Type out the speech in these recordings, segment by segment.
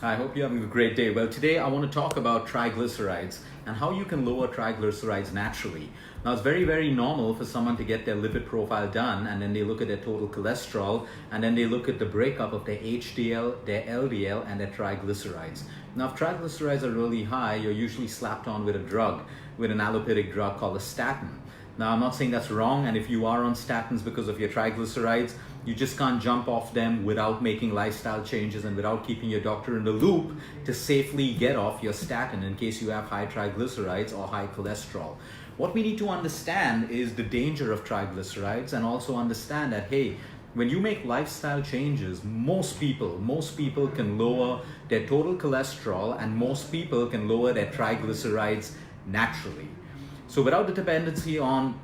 I hope you're having a great day. Well, today I want to talk about triglycerides and how you can lower triglycerides naturally. Now, it's very, very normal for someone to get their lipid profile done and then they look at their total cholesterol and then they look at the breakup of their HDL, their LDL, and their triglycerides. Now, if triglycerides are really high, you're usually slapped on with a drug, with an allopathic drug called a statin. Now, I'm not saying that's wrong, and if you are on statins because of your triglycerides, you just can't jump off them without making lifestyle changes and without keeping your doctor in the loop to safely get off your statin in case you have high triglycerides or high cholesterol. What we need to understand is the danger of triglycerides and also understand that, hey, when you make lifestyle changes, most people can lower their total cholesterol and most people can lower their triglycerides naturally. So without the dependency on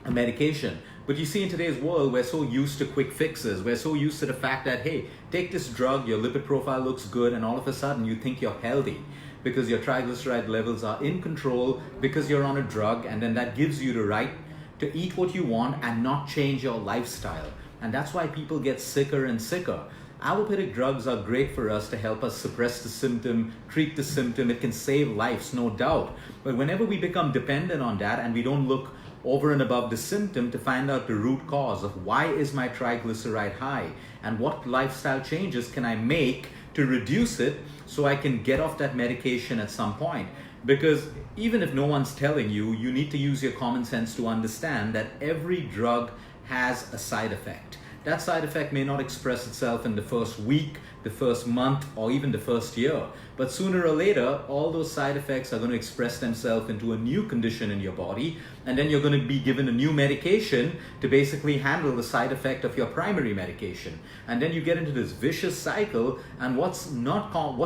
a medication. But you see, in today's world, we're so used to quick fixes. We're so used to the fact that, hey, take this drug, your lipid profile looks good, and all of a sudden you think you're healthy because your triglyceride levels are in control because you're on a drug, and then that gives you the right to eat what you want and not change your lifestyle. And that's why people get sicker and sicker. Allopathic drugs are great for us to help us suppress the symptom, treat the symptom. It can save lives, no doubt. But whenever we become dependent on that and we don't look over and above the symptom to find out the root cause of why is my triglyceride high and what lifestyle changes can I make to reduce it so I can get off that medication at some point. Because even if no one's telling you, you need to use your common sense to understand that every drug has a side effect. That side effect may not express itself in the first week, the first month, or even the first year. But sooner or later, all those side effects are going to express themselves into a new condition in your body, and then you're going to be given a new medication to basically handle the side effect of your primary medication. And then you get into this vicious cycle, and what's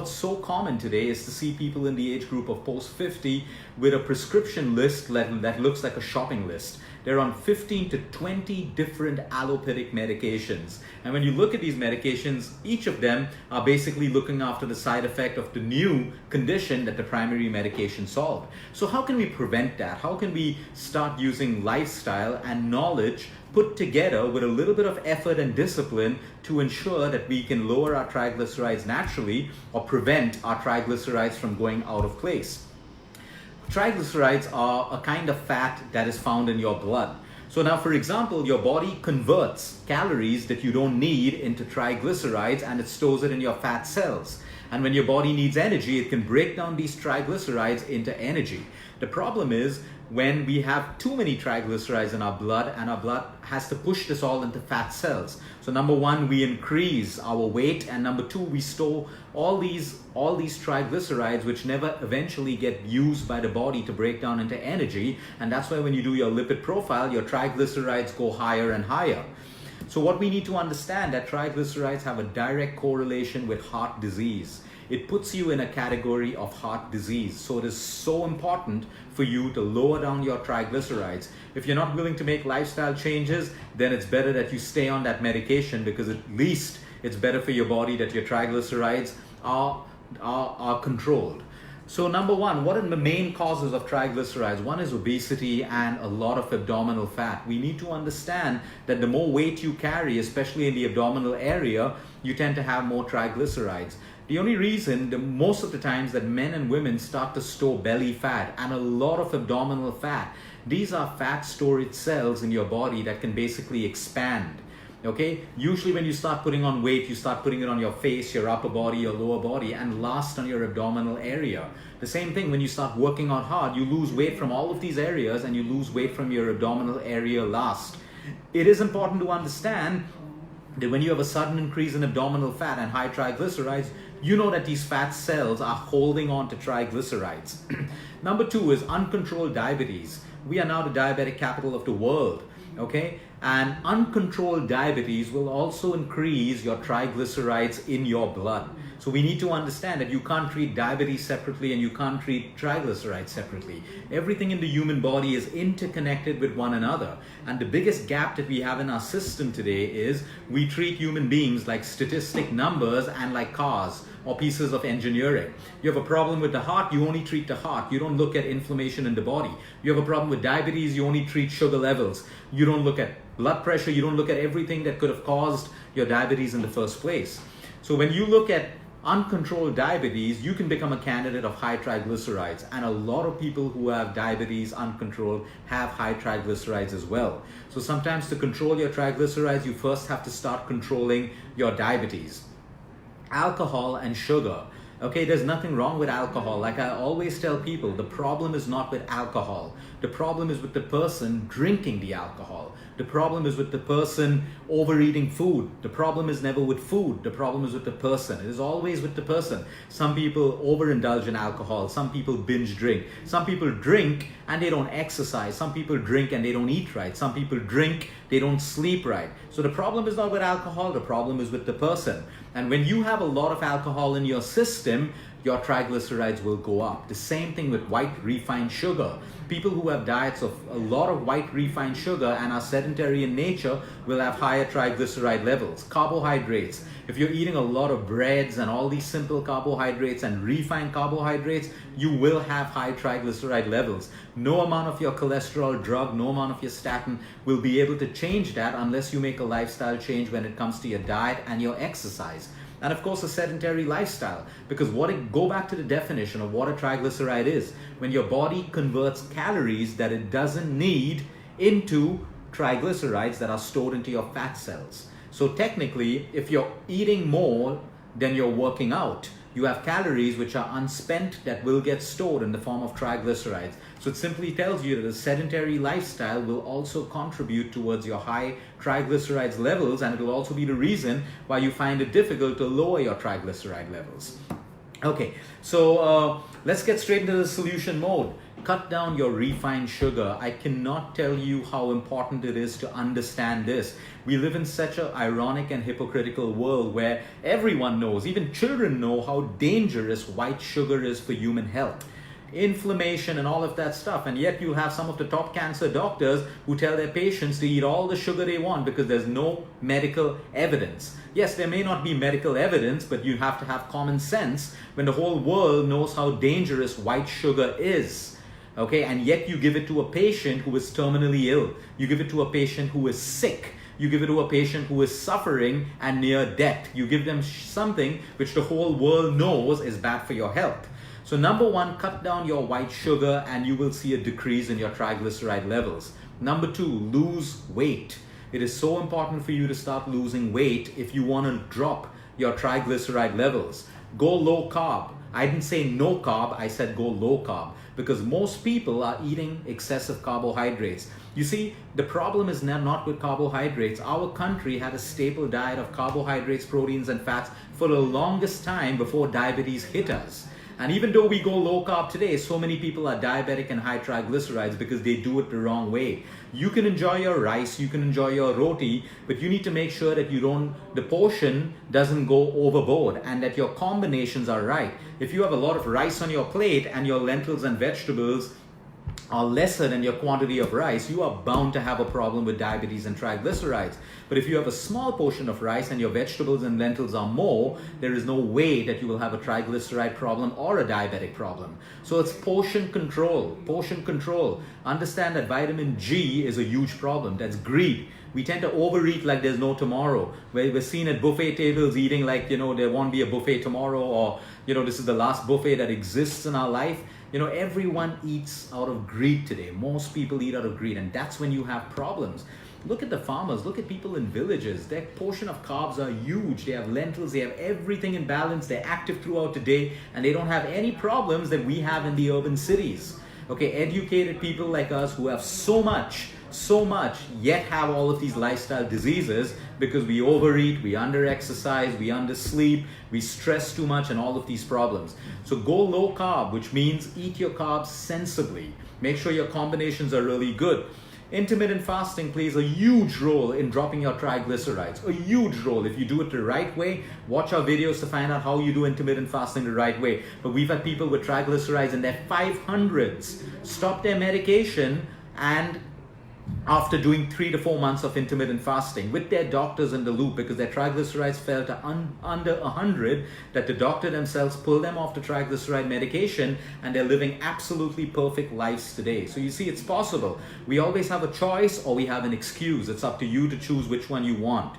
so common today is to see people in the age group of post-50 with a prescription list that looks like a shopping list. They're on 15 to 20 different allopathic medications. And when you look at these medications, each of them are basically looking after the side effect of the new condition that the primary medication solved. So how can we prevent that? How can we start using lifestyle and knowledge put together with a little bit of effort and discipline to ensure that we can lower our triglycerides naturally or prevent our triglycerides from going out of place? Triglycerides are a kind of fat that is found in your blood. So now, for example, your body converts calories that you don't need into triglycerides and it stores it in your fat cells. And when your body needs energy, it can break down these triglycerides into energy. The problem is when we have too many triglycerides in our blood and our blood has to push this all into fat cells. So number one, we increase our weight, and number two, we store all these triglycerides which never eventually get used by the body to break down into energy. And that's why when you do your lipid profile, your triglycerides go higher and higher. So what we need to understand that triglycerides have a direct correlation with heart disease. It puts you in a category of heart disease. So it is so important for you to lower down your triglycerides. If you're not willing to make lifestyle changes, then it's better that you stay on that medication, because at least it's better for your body that your triglycerides are controlled. So number one, what are the main causes of triglycerides? One is obesity and a lot of abdominal fat. We need to understand that the more weight you carry, especially in the abdominal area, you tend to have more triglycerides. The only reason, most of the times, that men and women start to store belly fat and a lot of abdominal fat, these are fat storage cells in your body that can basically expand. Okay, usually when you start putting on weight, you start putting it on your face, your upper body, your lower body, and last on your abdominal area. The same thing when you start working out hard, you lose weight from all of these areas and you lose weight from your abdominal area last. It is important to understand that when you have a sudden increase in abdominal fat and high triglycerides, you know that these fat cells are holding on to triglycerides. Number two is uncontrolled diabetes. We are now the diabetic capital of the world. Okay, and uncontrolled diabetes will also increase your triglycerides in your blood. So we need to understand that you can't treat diabetes separately and you can't treat triglycerides separately. Everything in the human body is interconnected with one another. And the biggest gap that we have in our system today is we treat human beings like statistic numbers and like cars or pieces of engineering. You have a problem with the heart, you only treat the heart. You don't look at inflammation in the body. You have a problem with diabetes, you only treat sugar levels. You don't look at blood pressure, you don't look at everything that could have caused your diabetes in the first place. So when you look at uncontrolled diabetes, you can become a candidate of high triglycerides. And a lot of people who have diabetes uncontrolled have high triglycerides as well. So sometimes to control your triglycerides, you first have to start controlling your diabetes. Alcohol and sugar. Okay, there's nothing wrong with alcohol. Like I always tell people, the problem is not with alcohol. The problem is with the person drinking the alcohol. The problem is with the person overeating food. The problem is never with food. The problem is with the person. It is always with the person. Some people overindulge in alcohol. Some people binge drink. Some people drink and they don't exercise. Some people drink and they don't eat right. Some people drink, they don't sleep right. So the problem is not with alcohol. The problem is with the person. And when you have a lot of alcohol in your system, your triglycerides will go up. The same thing with white refined sugar. People who have diets of a lot of white refined sugar and are sedentary in nature will have higher triglyceride levels. Carbohydrates. If you're eating a lot of breads and all these simple carbohydrates and refined carbohydrates, you will have high triglyceride levels. No amount of your cholesterol drug, no amount of your statin will be able to change that unless you make a lifestyle change when it comes to your diet and your exercise. And of course, a sedentary lifestyle, because go back to the definition of what a triglyceride is. When your body converts calories that it doesn't need into triglycerides that are stored into your fat cells. So technically, if you're eating more than you're working out, you have calories which are unspent that will get stored in the form of triglycerides. So it simply tells you that a sedentary lifestyle will also contribute towards your high triglycerides levels, and it will also be the reason why you find it difficult to lower your triglyceride levels. Okay, so let's get straight into the solution mode. Cut down your refined sugar. I cannot tell you how important it is to understand this. We live in such an ironic and hypocritical world where everyone knows, even children know, how dangerous white sugar is for human health. Inflammation and all of that stuff, and yet you have some of the top cancer doctors who tell their patients to eat all the sugar they want because there's no medical evidence. Yes, there may not be medical evidence, but you have to have common sense when the whole world knows how dangerous white sugar is. Okay, and yet you give it to a patient who is terminally ill. You give it to a patient who is sick. You give it to a patient who is suffering and near death. You give them something which the whole world knows is bad for your health. So number one, cut down your white sugar and you will see a decrease in your triglyceride levels. Number two, lose weight. It is so important for you to start losing weight if you want to drop your triglyceride levels. Go low carb. I didn't say no carb, I said go low carb, because most people are eating excessive carbohydrates. You see, the problem is not with carbohydrates. Our country had a staple diet of carbohydrates, proteins, and fats for the longest time before diabetes hit us. And even though we go low carb today, so many people are diabetic and high triglycerides because they do it the wrong way. You can enjoy your rice, you can enjoy your roti, but you need to make sure that the portion doesn't go overboard and that your combinations are right. If you have a lot of rice on your plate and your lentils and vegetables are lesser than your quantity of rice, you are bound to have a problem with diabetes and triglycerides. But if you have a small portion of rice and your vegetables and lentils are more, there is no way that you will have a triglyceride problem or a diabetic problem. So it's portion control, portion control. Understand that vitamin G is a huge problem. That's greed. We tend to overeat like there's no tomorrow. We're seen at buffet tables eating like, there won't be a buffet tomorrow, or, this is the last buffet that exists in our life. Everyone eats out of greed today. Most people eat out of greed, and that's when you have problems. Look at the farmers, look at people in villages. Their portion of carbs are huge. They have lentils, they have everything in balance. They're active throughout the day, and they don't have any problems that we have in the urban cities. Okay, educated people like us who have so much, yet have all of these lifestyle diseases because we overeat, we under-exercise, we undersleep, we stress too much, and all of these problems. So go low carb, which means eat your carbs sensibly. Make sure your combinations are really good. Intermittent fasting plays a huge role in dropping your triglycerides, a huge role. If you do it the right way, watch our videos to find out how you do intermittent fasting the right way. But we've had people with triglycerides in their 500s stop their medication, and after doing 3 to 4 months of intermittent fasting with their doctors in the loop, because their triglycerides fell to under 100, that the doctor themselves pulled them off the triglyceride medication, and they're living absolutely perfect lives today. So you see, it's possible. We always have a choice or we have an excuse. It's up to you to choose which one you want.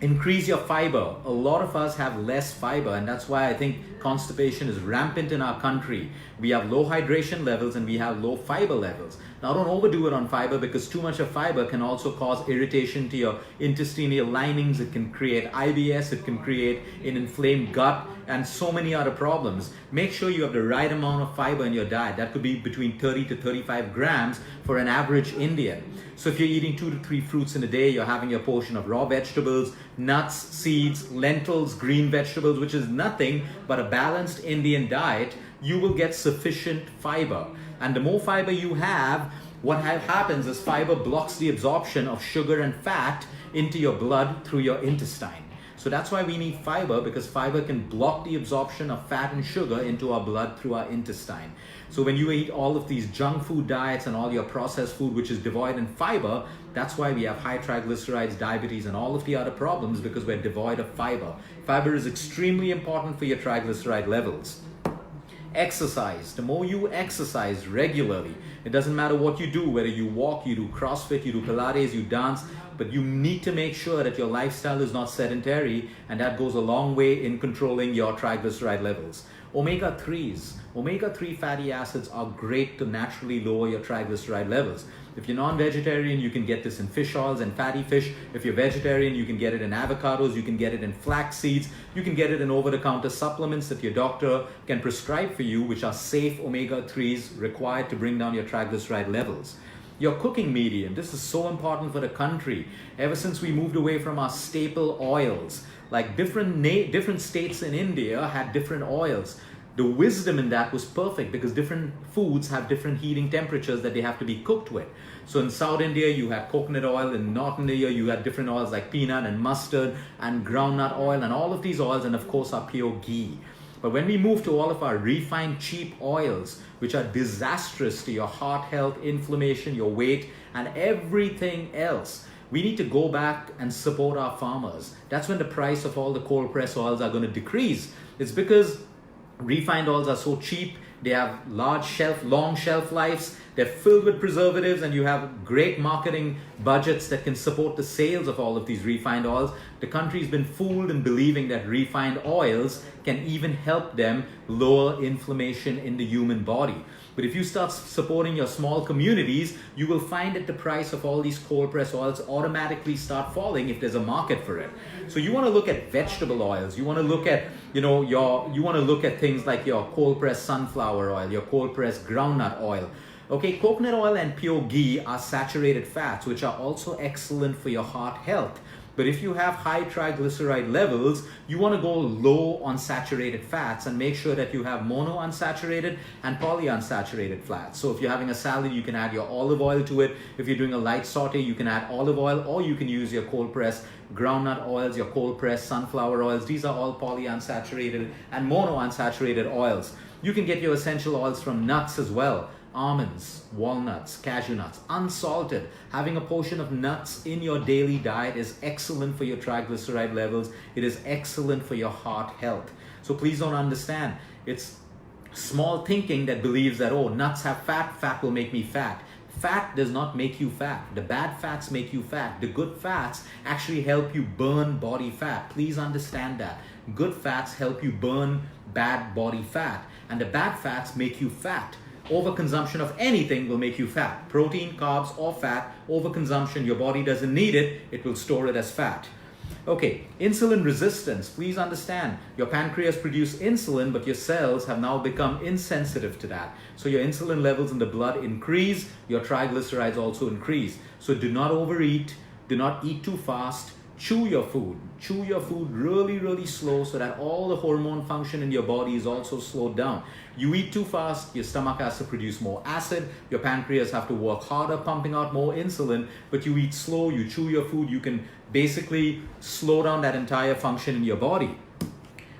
Increase your fiber. A lot of us have less fiber, and that's why I think constipation is rampant in our country. We have low hydration levels and we have low fiber levels. Now, don't overdo it on fiber, because too much of fiber can also cause irritation to your intestinal linings. It can create IBS, it can create an inflamed gut, and so many other problems. Make sure you have the right amount of fiber in your diet. That could be between 30 to 35 grams for an average Indian. So if you're eating 2 to 3 fruits in a day, you're having your portion of raw vegetables, nuts, seeds, lentils, green vegetables, which is nothing but a balanced Indian diet, you will get sufficient fiber. And the more fiber you have, what happens is fiber blocks the absorption of sugar and fat into your blood through your intestine. So that's why we need fiber, because fiber can block the absorption of fat and sugar into our blood through our intestine. So when you eat all of these junk food diets and all your processed food, which is devoid in fiber, that's why we have high triglycerides, diabetes, and all of the other problems, because we're devoid of fiber. Fiber is extremely important for your triglyceride levels. Exercise. The more you exercise regularly, it doesn't matter what you do, whether you walk, you do CrossFit, you do Pilates, you dance, but you need to make sure that your lifestyle is not sedentary, and that goes a long way in controlling your triglyceride levels. Omega-3s. Omega-3 fatty acids are great to naturally lower your triglyceride levels. If you're non-vegetarian, you can get this in fish oils and fatty fish. If you're vegetarian, you can get it in avocados, you can get it in flax seeds, you can get it in over-the-counter supplements that your doctor can prescribe for you, which are safe omega-3s required to bring down your triglyceride levels. Your cooking medium. This is so important for the country. Ever since we moved away from our staple oils, like different states in India had different oils. The wisdom in that was perfect, because different foods have different heating temperatures that they have to be cooked with. So in South India, you had coconut oil. In North India, you had different oils like peanut and mustard and groundnut oil, and all of these oils, and of course our pure ghee. But when we move to all of our refined cheap oils, which are disastrous to your heart health, inflammation, your weight, and everything else, we need to go back and support our farmers. That's when the price of all the cold press oils are going to decrease. It's because refined oils are so cheap, they have long shelf lives, they're filled with preservatives, and you have great marketing budgets that can support the sales of all of these refined oils. The country's been fooled in believing that refined oils can even help them lower inflammation in the human body. But if you start supporting your small communities, you will find that the price of all these cold press oils automatically start falling if there's a market for it. So you want to look at vegetable oils. You want to look at, you want to look at things like your cold pressed sunflower oil, your cold pressed groundnut oil. Okay, coconut oil and pure ghee are saturated fats, which are also excellent for your heart health. But if you have high triglyceride levels, you want to go low on saturated fats and make sure that you have monounsaturated and polyunsaturated fats. So if you're having a salad, you can add your olive oil to it. If you're doing a light saute, you can add olive oil, or you can use your cold pressed groundnut oils, your cold pressed sunflower oils. These are all polyunsaturated and monounsaturated oils. You can get your essential oils from nuts as well. Almonds, walnuts, cashew nuts, unsalted. Having a portion of nuts in your daily diet is excellent for your triglyceride levels. It is excellent for your heart health. So please don't understand. It's small thinking that believes that, oh, nuts have fat, fat will make me fat. Fat does not make you fat. The bad fats make you fat. The good fats actually help you burn body fat. Please understand that. Good fats help you burn bad body fat, and the bad fats make you fat. Overconsumption of anything will make you fat. Protein, carbs, or fat, overconsumption, your body doesn't need it, it will store it as fat. Okay, insulin resistance. Please understand, your pancreas produces insulin, but your cells have now become insensitive to that. So your insulin levels in the blood increase, your triglycerides also increase. So do not overeat, do not eat too fast. Chew your food. Chew your food really, really slow so that all the hormone function in your body is also slowed down. You eat too fast, your stomach has to produce more acid, your pancreas have to work harder pumping out more insulin, but you eat slow, you chew your food, you can basically slow down that entire function in your body.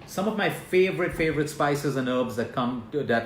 Some of my favorite spices and herbs that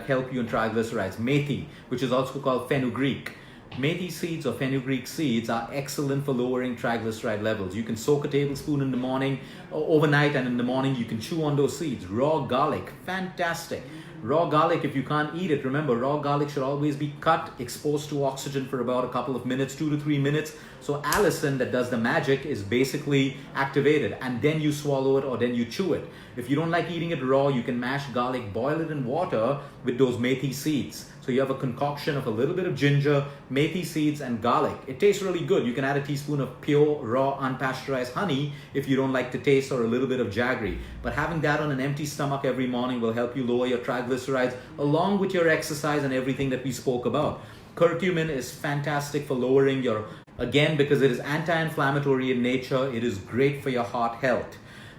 help you in triglycerides. Methi, which is also called fenugreek. Methi seeds or fenugreek seeds are excellent for lowering triglyceride levels. You can soak a tablespoon in the morning, overnight, and in the morning you can chew on those seeds. Raw garlic, fantastic. Raw garlic, if you can't eat it, remember raw garlic should always be cut, exposed to oxygen for about a couple of minutes, 2 to 3 minutes. So allicin that does the magic is basically activated, and then you swallow it or then you chew it. If you don't like eating it raw, you can mash garlic, boil it in water with those methi seeds. So you have a concoction of a little bit of ginger, methi seeds, and garlic. It tastes really good. You can add a teaspoon of pure, raw, unpasteurized honey if you don't like the taste, or a little bit of jaggery. But having that on an empty stomach every morning will help you lower your triglycerides along with your exercise and everything that we spoke about. Curcumin is fantastic for lowering your, again, because it is anti-inflammatory in nature, it is great for your heart health.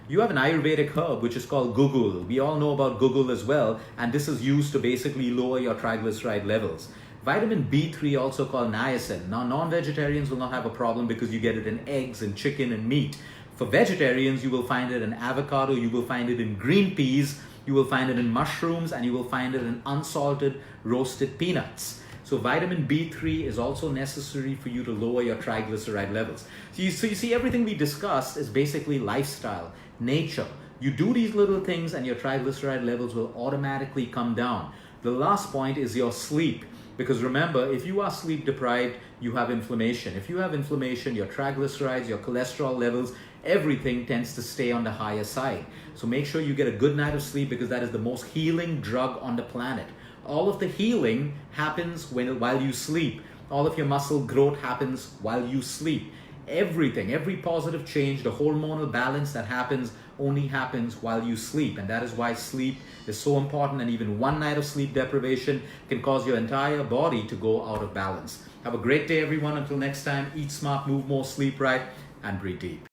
You have an Ayurvedic herb which is called gugul. We all know about gugul as well, and this is used to basically lower your triglyceride levels. Vitamin B3, also called niacin. Now, non-vegetarians will not have a problem because you get it in eggs and chicken and meat. For vegetarians, you will find it in avocado, you will find it in green peas, you will find it in mushrooms, and you will find it in unsalted roasted peanuts. So vitamin B3 is also necessary for you to lower your triglyceride levels. So you see everything we discussed is basically lifestyle, nature. You do these little things and your triglyceride levels will automatically come down. The last point is your sleep. Because remember, if you are sleep deprived, you have inflammation. If you have inflammation, your triglycerides, your cholesterol levels, everything tends to stay on the higher side. So make sure you get a good night of sleep, because that is the most healing drug on the planet. All of the healing happens while you sleep. All of your muscle growth happens while you sleep. Everything, every positive change, the hormonal balance that happens only happens while you sleep. And that is why sleep is so important. And even one night of sleep deprivation can cause your entire body to go out of balance. Have a great day, everyone. Until next time, eat smart, move more, sleep right, and breathe deep.